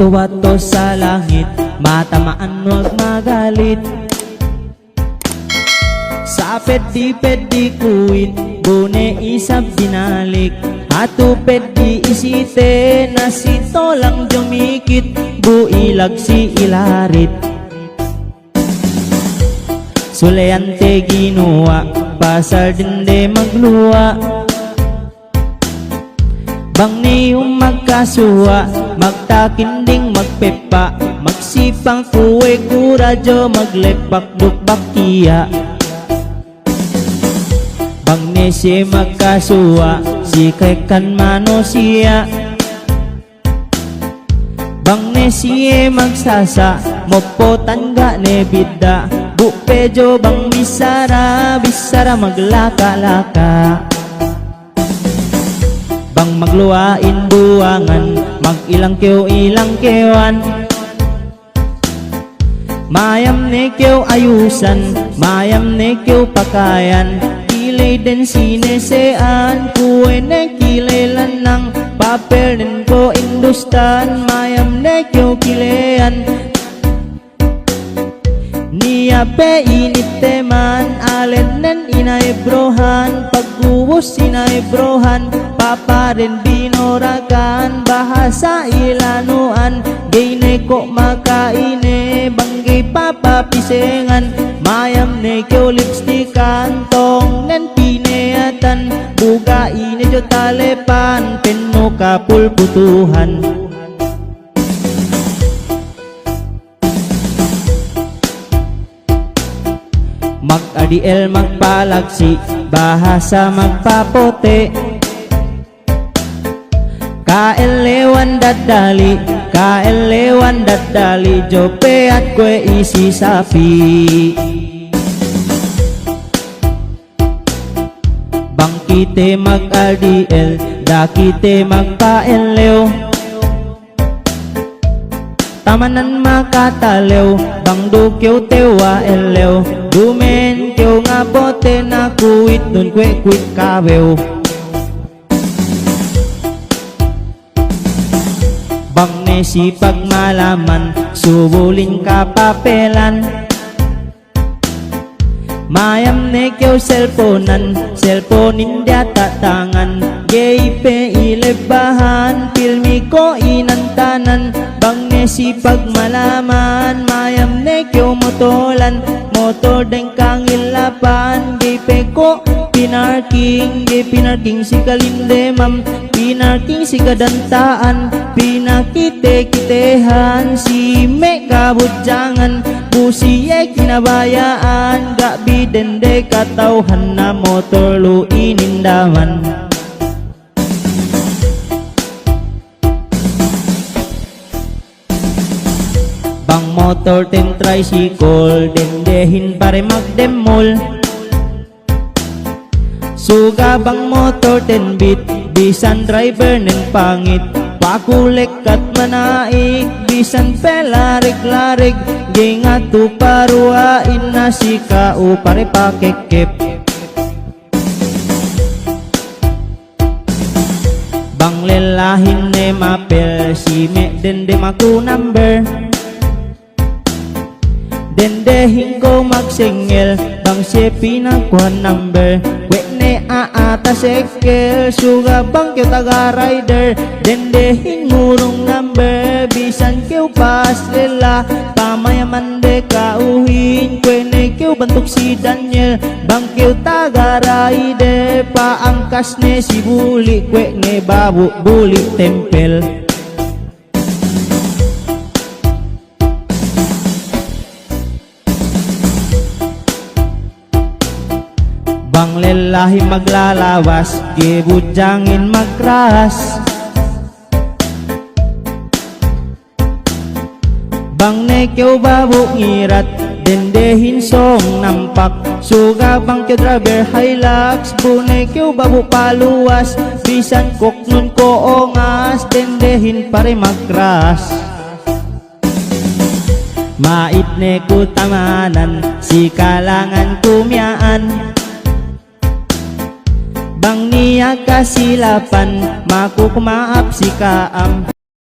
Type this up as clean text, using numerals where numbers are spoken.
bato-bato sa langit, matamaan wag magalit. Sa pedi kuit, bune isab dinalik. Ato pedi isite, nasito lang jumikit, builag si ilarit. Sulayante ginuwa, pasar dinde magluwa. Bang niyong magkasuwa, magtakinding magpepa, magsipang kuwe kuradyo, maglepak-lupak kiya. Bang nisi magkasuwa, si kay kan mano siya. Bang nisi magsasa, mopo tangga ne bida, bupejo bang bisara, bisara maglaka-laka. Bang magluwain buwangan, mag-ilang kyo ilang kewan. Mayam ne kyo ayusan, mayam ne kyo pakayan. Kilay den sinesean, kuwe ne kilay lanang. Papel den ko industan, mayam ne kyo kilayan. Niya pe initeman, alen nen inaibrohan. Pagbuwos inaibrohan, papa rin binorakan. Bahasa ilanuan, gay ne ko makaine. Banggay papapisengan, mayam ne kyo lipstikan. Tong nen pineatan, buga ine jo talepan. Penno kapulputuhan. Mag-adiel magpalagsi, bahasa magpapote. Kaelewan dadali, kaelewan dadali, jope at kwe isi sapi. Bangkite mag-adiel, dakite magpaelew. Tamanan makatalew, bang dukyaw tewa elew. Dumen kyo nga bote na kuwit, dun kwe-kwit kawew. Bang nesi pagmalaman, subulin ka papelan. Mayam ne kyo cellphonean, cellphonein data tangan. Gay pe ilebahan, pilmi ko inantanan. Bang nesi pagmalaman, mayam ne kyo motolan. Motor den kang ilapan, gay pe ko pinarking. Gay pinarking si kalindemam, pinarking si kadantaan. Pinakite-kitehan, si me kabudjangan. Busiye kinabayaan, gak bidende katauhan na motor lu inindaman. Bang motor ten tricycle, dendehin pare magdemol. Suga bang motor ten beat, bisan driver nen pangit. Pakulek kat manaik, bisan pelarik-larik. Gingat tu paruain na si kau pare pakekep. Bang lelahin ne mapel, si me dende maku number. Dendehin ko magsingil, bang siya pinakuhan number. Wek ne aata sekel, suga bang kyo taga rider. Dendehin ngurong number, bisan kyo pas lela. Pamayaman de kauhin, kwe ne kyo bantuk si Daniel. Bang kyo taga rider, paangkas ne si Buli. Kwe ne babu Buli tempel. Bang lelahi maglalawas, gibujangin magkras. Bang nekyo babu ngirat, dendehin song nampak. Suga bang kyo driver Hilux, bunekyo babu paluwas. Bisan koknun ko ongas, dendehin pare magkras. Mait ne kutamanan, si kalangan kumyaan. Bang niya kasilapan, makukumaap si kaam.